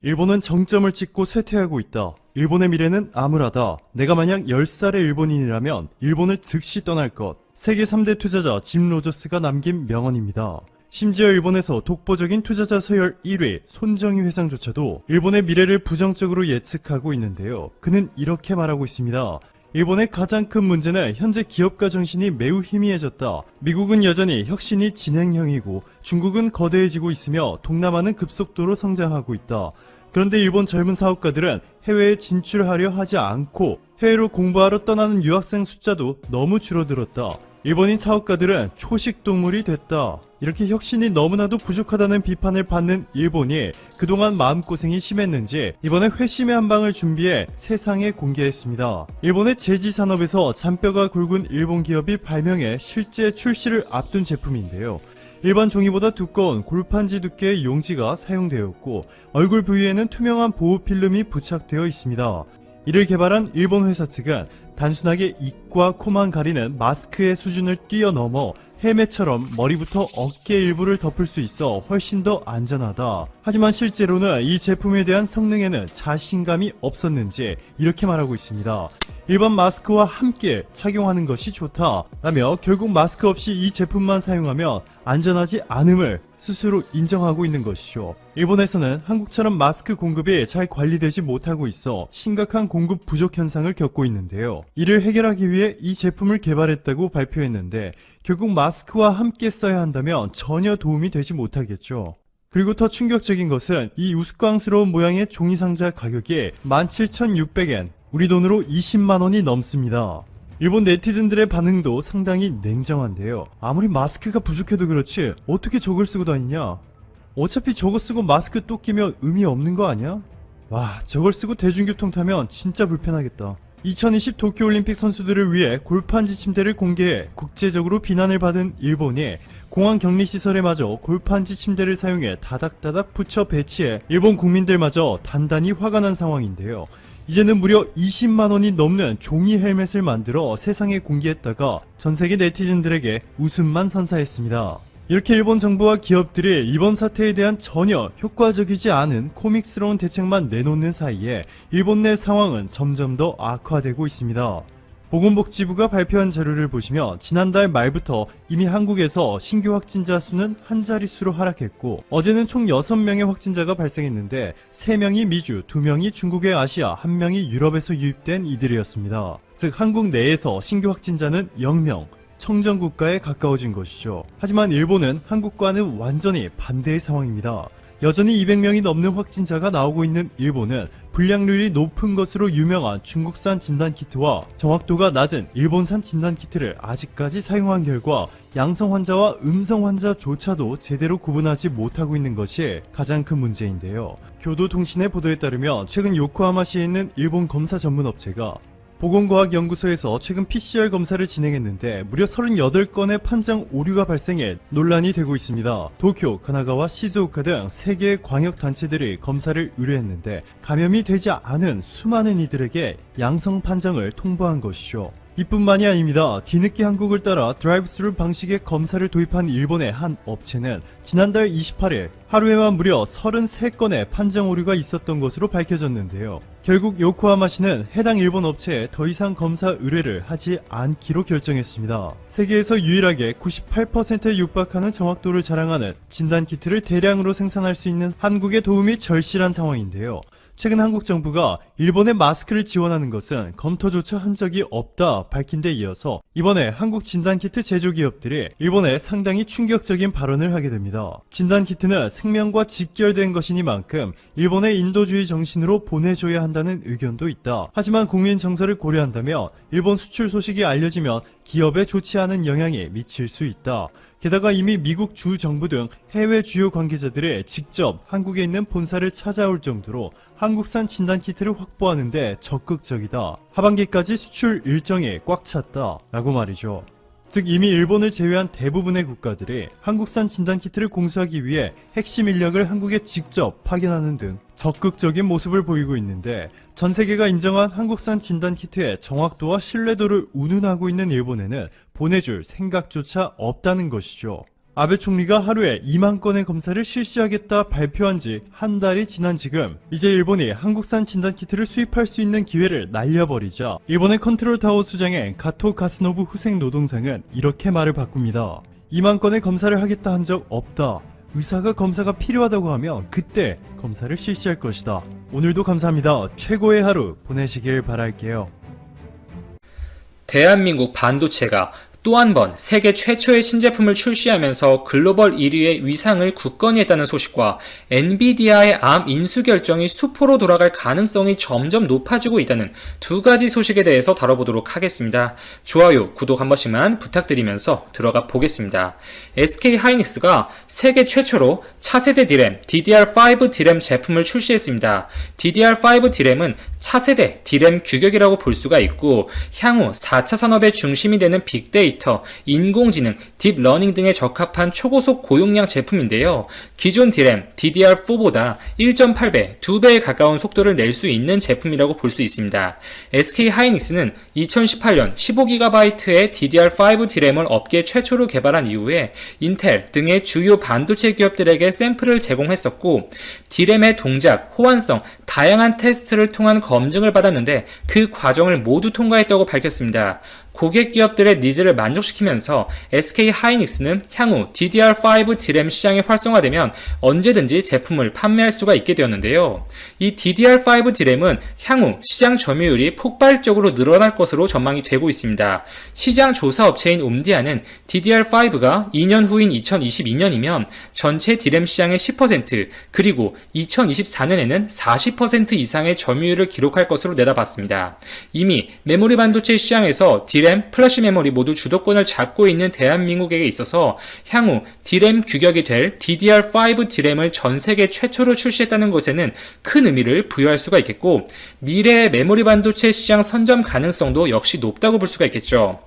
일본은 정점을 찍고 쇠퇴하고 있다. 일본의 미래는 암울하다. 내가 만약 10살의 일본인이라면 일본을 즉시 떠날 것. 세계 3대 투자자 짐 로저스가 남긴 명언입니다. 심지어 일본에서 독보적인 투자자 서열 1위 손정희 회장조차도 일본의 미래를 부정적으로 예측하고 있는데요. 그는 이렇게 말하고 있습니다. 일본의 가장 큰 문제는 현재 기업가 정신이 매우 희미해졌다. 미국은 여전히 혁신이 진행형이고 중국은 거대해지고 있으며 동남아는 급속도로 성장하고 있다. 그런데 일본 젊은 사업가들은 해외에 진출하려 하지 않고 해외로 공부하러 떠나는 유학생 숫자도 너무 줄어들었다. 일본인 사업가들은 초식 동물이 됐다. 이렇게 혁신이 너무나도 부족하다는 비판을 받는 일본이 그동안 마음고생이 심했는지 이번에 회심의 한방을 준비해 세상에 공개했습니다. 일본의 제지산업에서 잔뼈가 굵은 일본 기업이 발명해 실제 출시를 앞둔 제품인데요. 일반 종이보다 두꺼운 골판지 두께의 용지가 사용되었고 얼굴 부위에는 투명한 보호 필름이 부착되어 있습니다. 이를 개발한 일본 회사 측은 단순하게 입과 코만 가리는 마스크의 수준을 뛰어넘어 헬멧처럼 머리부터 어깨 일부를 덮을 수 있어 훨씬 더 안전하다. 하지만 실제로는 이 제품에 대한 성능에는 자신감이 없었는지 이렇게 말하고 있습니다. 일반 마스크와 함께 착용하는 것이 좋다 라며 결국 마스크 없이 이 제품만 사용하면 안전하지 않음을 스스로 인정하고 있는 것이죠. 일본에서는 한국처럼 마스크 공급이 잘 관리되지 못하고 있어 심각한 공급 부족 현상을 겪고 있는데요. 이를 해결하기 위해 이 제품을 개발했다고 발표했는데 결국 마스크와 함께 써야 한다면 전혀 도움이 되지 못하겠죠. 그리고 더 충격적인 것은 이 우스꽝스러운 모양의 종이상자 가격이 17,600엔, 우리 돈으로 20만원이 넘습니다. 일본 네티즌들의 반응도 상당히 냉정한데요. 아무리 마스크가 부족해도 그렇지 어떻게 저걸 쓰고 다니냐? 어차피 저거 쓰고 마스크 또 끼면 의미 없는 거 아니야? 와, 저걸 쓰고 대중교통 타면 진짜 불편하겠다. 2020 도쿄올림픽 선수들을 위해 골판지 침대를 공개해 국제적으로 비난을 받은 일본이 공항 격리시설에마저 골판지 침대를 사용해 다닥다닥 붙여 배치해 일본 국민들마저 단단히 화가 난 상황인데요. 이제는 무려 20만원이 넘는 종이 헬멧을 만들어 세상에 공개했다가 전세계 네티즌들에게 웃음만 선사했습니다. 이렇게 일본 정부와 기업들이 이번 사태에 대한 전혀 효과적이지 않은 코믹스러운 대책만 내놓는 사이에 일본 내 상황은 점점 더 악화되고 있습니다. 보건복지부가 발표한 자료를 보시면 지난달 말부터 이미 한국에서 신규 확진자 수는 한 자릿수로 하락했고 어제는 총 6명의 확진자가 발생했는데 3명이 미주, 2명이 중국의 아시아, 1명이 유럽에서 유입된 이들이었습니다. 즉 한국 내에서 신규 확진자는 0명, 청정국가에 가까워진 것이죠. 하지만 일본은 한국과는 완전히 반대의 상황입니다. 여전히 200명이 넘는 확진자가 나오고 있는 일본은 불량률이 높은 것으로 유명한 중국산 진단키트와 정확도가 낮은 일본산 진단키트를 아직까지 사용한 결과 양성 환자와 음성 환자조차도 제대로 구분하지 못하고 있는 것이 가장 큰 문제인데요. 교도통신의 보도에 따르면 최근 요코하마시에 있는 일본 검사 전문 업체가 보건과학연구소에서 최근 PCR 검사를 진행했는데 무려 38건의 판정 오류가 발생해 논란이 되고 있습니다. 도쿄, 가나가와 시즈오카 등 3개의 광역단체들이 검사를 의뢰했는데 감염이 되지 않은 수많은 이들에게 양성 판정을 통보한 것이죠. 이뿐만이 아닙니다. 뒤늦게 한국을 따라 드라이브스루 방식의 검사를 도입한 일본의 한 업체는 지난달 28일 하루에만 무려 33건의 판정 오류가 있었던 것으로 밝혀졌는데요. 결국 요코하마시는 해당 일본 업체에 더 이상 검사 의뢰를 하지 않기로 결정했습니다. 세계에서 유일하게 98%에 육박하는 정확도를 자랑하는 진단키트를 대량으로 생산할 수 있는 한국의 도움이 절실한 상황인데요. 최근 한국 정부가 일본의 마스크를 지원하는 것은 검토조차 한 적이 없다 밝힌 데 이어서 이번에 한국 진단키트 제조기업들이 일본에 상당히 충격적인 발언을 하게 됩니다. 진단키트는 생명과 직결된 것이니만큼 일본의 인도주의 정신으로 보내줘야 한다는 의견도 있다. 하지만 국민 정서를 고려한다면 일본 수출 소식이 알려지면 기업에 좋지 않은 영향이 미칠 수 있다. 게다가 이미 미국 주 정부 등 해외 주요 관계자들이 직접 한국에 있는 본사를 찾아올 정도로 한국산 진단키트를 확보하는 데 적극적이다. 하반기까지 수출 일정이 꽉 찼다 라고 말이죠. 즉 이미 일본을 제외한 대부분의 국가들이 한국산 진단키트를 공수하기 위해 핵심 인력을 한국에 직접 파견하는 등 적극적인 모습을 보이고 있는데 전 세계가 인정한 한국산 진단키트의 정확도와 신뢰도를 운운하고 있는 일본에는 보내줄 생각조차 없다는 것이죠. 아베 총리가 하루에 2만 건의 검사를 실시하겠다 발표한 지 한 달이 지난 지금 이제 일본이 한국산 진단키트를 수입할 수 있는 기회를 날려버리자 일본의 컨트롤타워 수장인 가토 가스노부 후생 노동상은 이렇게 말을 바꿉니다. 2만 건의 검사를 하겠다 한 적 없다. 의사가 검사가 필요하다고 하면 그때 검사를 실시할 것이다. 오늘도 감사합니다. 최고의 하루 보내시길 바랄게요. 대한민국 반도체가 또 한 번 세계 최초의 신제품을 출시하면서 글로벌 1위의 위상을 굳건히 했다는 소식과 엔비디아의 암 인수 결정이 수포로 돌아갈 가능성이 점점 높아지고 있다는 두 가지 소식에 대해서 다뤄보도록 하겠습니다. 좋아요, 구독 한 번씩만 부탁드리면서 들어가 보겠습니다. SK 하이닉스가 세계 최초로 차세대 디램 DDR5 디램 제품을 출시했습니다. DDR5 디램은 차세대 디램 규격이라고 볼 수가 있고 향후 4차 산업의 중심이 되는 빅데이터, 인공지능, 딥러닝 등에 적합한 초고속 고용량 제품인데요. 기존 디램 DDR4보다 1.8배, 2배에 가까운 속도를 낼 수 있는 제품이라고 볼 수 있습니다. SK 하이닉스는 2018년 15GB의 DDR5 디램을 업계 최초로 개발한 이후에 인텔 등의 주요 반도체 기업들에게 샘플을 제공했었고 디램의 동작, 호환성, 다양한 테스트를 통한 검증을 받았는데 그 과정을 모두 통과했다고 밝혔습니다. 고객 기업들의 니즈를 만족시키면서 SK 하이닉스는 향후 DDR5 디램 시장이 활성화되면 언제든지 제품을 판매할 수가 있게 되었는데요. 이 DDR5 디램은 향후 시장 점유율이 폭발적으로 늘어날 것으로 전망이 되고 있습니다. 시장 조사 업체인 옴디아는 DDR5가 2년 후인 2022년이면 전체 디램 시장의 10% 그리고 2024년에는 40% 이상의 점유율을 기록할 것으로 내다봤습니다. 이미 메모리 반도체 시장에서 디램, 플래시 메모리 모두 주도권을 잡고 있는 대한민국에게 있어서 향후 디램 규격이 될 DDR5 디램을 전 세계 최초로 출시했다는 것에는 큰 의미를 부여할 수가 있겠고 미래의 메모리 반도체 시장 선점 가능성도 역시 높다고 볼 수가 있겠죠.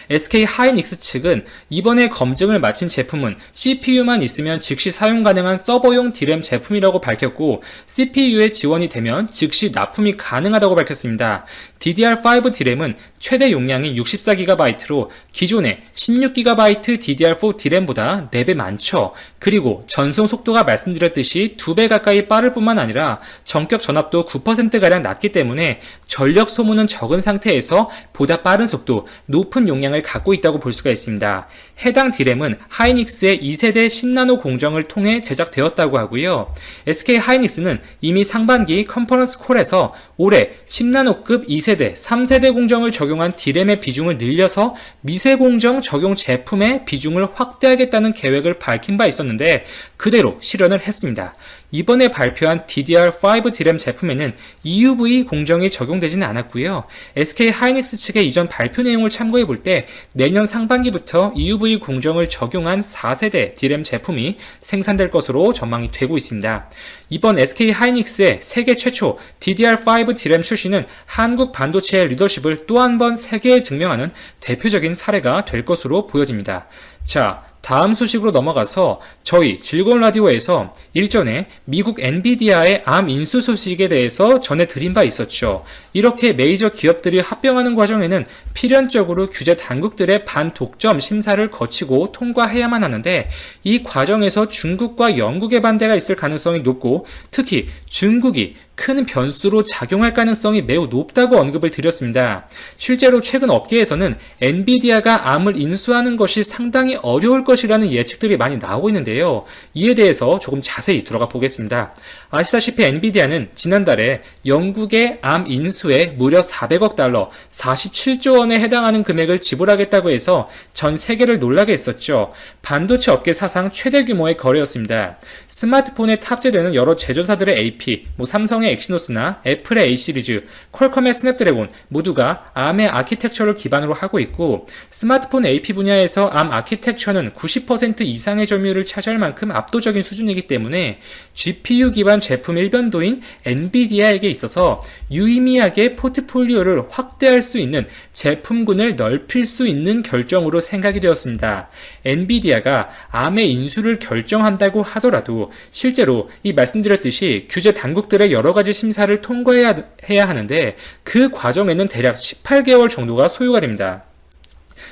SK 하이닉스 측은 이번에 검증을 마친 제품은 CPU만 있으면 즉시 사용 가능한 서버용 디램 제품이라고 밝혔고 CPU에 지원이 되면 즉시 납품이 가능하다고 밝혔습니다. DDR5 디램은 최대 용량이 64GB로 기존의 16GB DDR4 디램보다 4배 많죠. 그리고 전송 속도가 말씀드렸듯이 2배 가까이 빠를 뿐만 아니라 전격 전압도 9%가량 낮기 때문에 전력 소모는 적은 상태에서 보다 빠른 속도, 높은 용량을 갖고 있다고 볼 수가 있습니다. 해당 디램은 하이닉스의 2세대 10나노 공정을 통해 제작되었다고 하고요. SK 하이닉스는 이미 상반기 컨퍼런스 콜에서 올해 10나노급 2세대, 3세대 공정을 적용한 디램의 비중을 늘려서 미세 공정 적용 제품의 비중을 확대하겠다는 계획을 밝힌 바 있었는데 그대로 실현을 했습니다. 이번에 발표한 DDR5 디램 제품에는 EUV 공정이 적용되지는 않았고요. SK 하이닉스 측의 이전 발표 내용을 참고해 볼 때 내년 상반기부터 EUV 공정을 적용한 4세대 디램 제품이 생산될 것으로 전망이 되고 있습니다. 이번 SK 하이닉스의 세계 최초 DDR5 디램 출시는 한국 반도체의 리더십을 또 한 번 세계에 증명하는 대표적인 사례가 될 것으로 보여집니다. 자, 다음 소식으로 넘어가서 저희 즐거운 라디오에서 일전에 미국 엔비디아의 암 인수 소식에 대해서 전해드린 바 있었죠. 이렇게 메이저 기업들이 합병하는 과정에는 필연적으로 규제 당국들의 반독점 심사를 거치고 통과해야만 하는데 이 과정에서 중국과 영국의 반대가 있을 가능성이 높고 특히 중국이 큰 변수로 작용할 가능성이 매우 높다고 언급을 드렸습니다. 실제로 최근 업계에서는 엔비디아가 암을 인수하는 것이 상당히 어려울 것이라는 예측들이 많이 나오고 있는데요. 이에 대해서 조금 자세히 들어가 보겠습니다. 아시다시피 엔비디아는 지난달에 영국의 암 인수에 무려 400억 달러, 47조 원에 해당하는 금액을 지불하겠다고 해서 전 세계를 놀라게 했었죠. 반도체 업계 사상 최대 규모의 거래였습니다. 스마트폰에 탑재되는 여러 제조사들의 AP, 삼성의 엑시노스나 애플의 A 시리즈, 퀄컴의 스냅드래곤 모두가 ARM의 아키텍처를 기반으로 하고 있고 스마트폰 AP 분야에서 ARM 아키텍처는 90% 이상의 점유율을 차지할 만큼 압도적인 수준이기 때문에 GPU 기반 제품 일변도인 엔비디아에게 있어서 유의미하게 포트폴리오를 확대할 수 있는 제품군을 넓힐 수 있는 결정으로 생각이 되었습니다. 엔비디아가 ARM의 인수를 결정한다고 하더라도 실제로 이 말씀드렸듯이 규제 당국들의 여러 가지 심사를 통과해야 하는데 그 과정에는 대략 18개월 정도가 소요가 됩니다.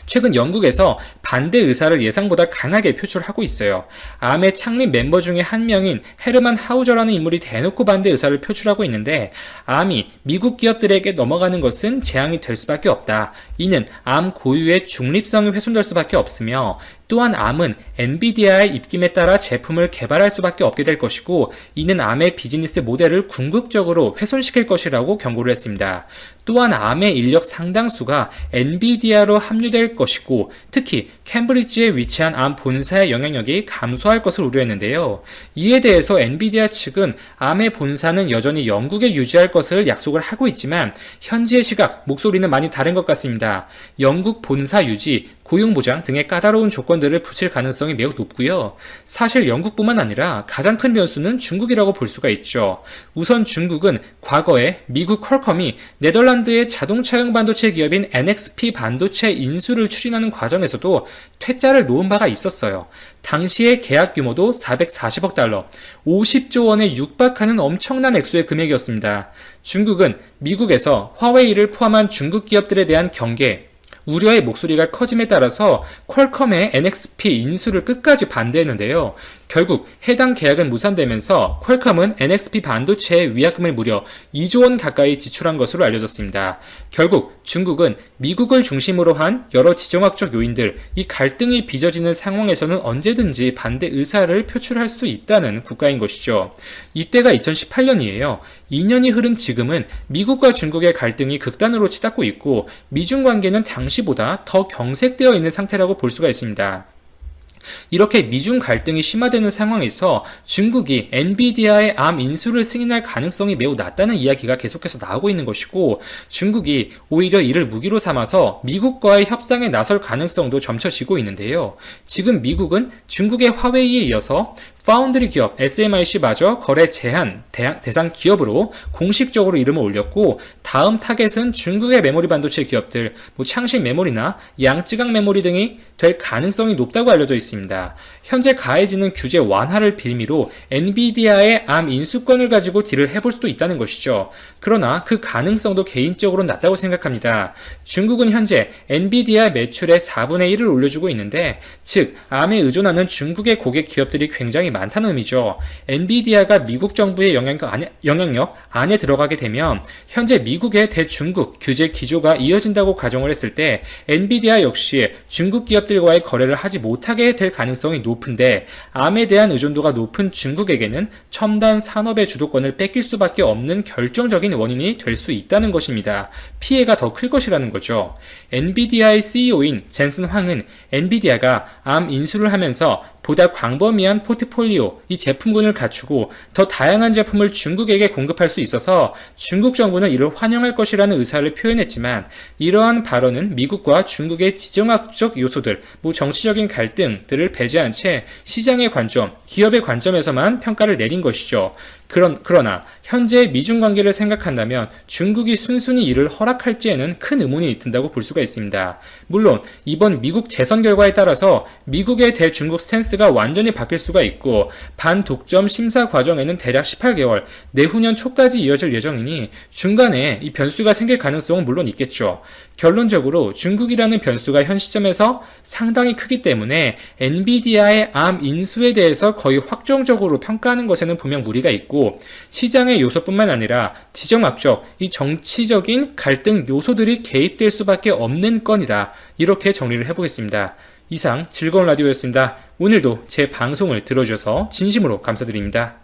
최근 영국에서 반대 의사를 예상보다 강하게 표출하고 있어요. 암의 창립 멤버 중에 한 명인 헤르만 하우저라는 인물이 대놓고 반대 의사를 표출하고 있는데, 암이 미국 기업들에게 넘어가는 것은 재앙이 될 수밖에 없다. 이는 암 고유의 중립성이 훼손될 수밖에 없으며, 또한 암은 엔비디아의 입김에 따라 제품을 개발할 수밖에 없게 될 것이고, 이는 암의 비즈니스 모델을 궁극적으로 훼손시킬 것이라고 경고를 했습니다. 또한 암의 인력 상당수가 엔비디아로 합류될 것이고, 특히 캠브리지에 위치한 암 본사의 영향력이 감소할 것을 우려했는데요. 이에 대해서 엔비디아 측은 암의 본사는 여전히 영국에 유지할 것을 약속을 하고 있지만, 현지의 시각, 목소리는 많이 다른 것 같습니다. 영국 본사 유지, 고용보장 등의 까다로운 조건들을 붙일 가능성이 매우 높고요. 사실 영국뿐만 아니라 가장 큰 변수는 중국이라고 볼 수가 있죠. 우선 중국은 과거에 미국 퀄컴이 네덜란드의 자동차용 반도체 기업인 NXP 반도체 인수를 추진하는 과정에서도 퇴짜를 놓은 바가 있었어요. 당시의 계약 규모도 440억 달러, 50조 원에 육박하는 엄청난 액수의 금액이었습니다. 중국은 미국에서 화웨이를 포함한 중국 기업들에 대한 경계, 우려의 목소리가 커짐에 따라서 퀄컴의 NXP 인수를 끝까지 반대했는데요. 결국 해당 계약은 무산되면서 퀄컴은 NXP 반도체에 위약금을 무려 2조 원 가까이 지출한 것으로 알려졌습니다. 결국 중국은 미국을 중심으로 한 여러 지정학적 요인들, 이 갈등이 빚어지는 상황에서는 언제든지 반대 의사를 표출할 수 있다는 국가인 것이죠. 이때가 2018년이에요. 2년이 흐른 지금은 미국과 중국의 갈등이 극단으로 치닫고 있고, 미중 관계는 당시보다 더 경색되어 있는 상태라고 볼 수가 있습니다. 이렇게 미중 갈등이 심화되는 상황에서 중국이 엔비디아의 암 인수를 승인할 가능성이 매우 낮다는 이야기가 계속해서 나오고 있는 것이고, 중국이 오히려 이를 무기로 삼아서 미국과의 협상에 나설 가능성도 점쳐지고 있는데요. 지금 미국은 중국의 화웨이에 이어서 파운드리 기업 SMIC마저 거래 제한 대상 기업으로 공식적으로 이름을 올렸고, 다음 타겟은 중국의 메모리 반도체 기업들, 창신 메모리나 양쯔강 메모리 등이 될 가능성이 높다고 알려져 있습니다. 현재 가해지는 규제 완화를 빌미로 엔비디아의 암 인수권을 가지고 딜을 해볼 수도 있다는 것이죠. 그러나 그 가능성도 개인적으로 낮다고 생각합니다. 중국은 현재 엔비디아 매출의 4분의 1을 올려주고 있는데, 즉 암에 의존하는 중국의 고객 기업들이 굉장히 많다는 의미죠. 엔비디아가 미국 정부의 영향력 안에 들어가게 되면 현재 미국의 대중국 규제 기조가 이어진다고 가정을 했을 때, 엔비디아 역시 중국 기업들과의 거래를 하지 못하게 될 가능성이 높은데, 암에 대한 의존도가 높은 중국에게는 첨단 산업의 주도권을 뺏길 수밖에 없는 결정적인 원인이 될 수 있다는 것입니다. 피해가 더 클 것이라는 거죠. 엔비디아의 CEO인 젠슨 황은 엔비디아가 암 인수를 하면서 보다 광범위한 포트폴리오, 이 제품군을 갖추고 더 다양한 제품을 중국에게 공급할 수 있어서 중국 정부는 이를 환영할 것이라는 의사를 표현했지만, 이러한 발언은 미국과 중국의 지정학적 요소들, 정치적인 갈등들을 배제한 채 시장의 관점, 기업의 관점에서만 평가를 내린 것이죠. 그러나 현재의 미중 관계를 생각한다면 중국이 순순히 이를 허락할지에는 큰 의문이 든다고 볼 수가 있습니다. 물론 이번 미국 재선 결과에 따라서 미국의 대중국 스탠스가 완전히 바뀔 수가 있고, 반독점 심사 과정에는 대략 18개월, 내후년 초까지 이어질 예정이니 중간에 이 변수가 생길 가능성은 물론 있겠죠. 결론적으로 중국이라는 변수가 현 시점에서 상당히 크기 때문에 엔비디아의 암 인수에 대해서 거의 확정적으로 평가하는 것에는 분명 무리가 있고, 시장의 요소뿐만 아니라 지정학적, 이 정치적인 갈등 요소들이 개입될 수밖에 없는 건이다. 이렇게 정리를 해보겠습니다. 이상 즐거운 라디오였습니다. 오늘도 제 방송을 들어주셔서 진심으로 감사드립니다.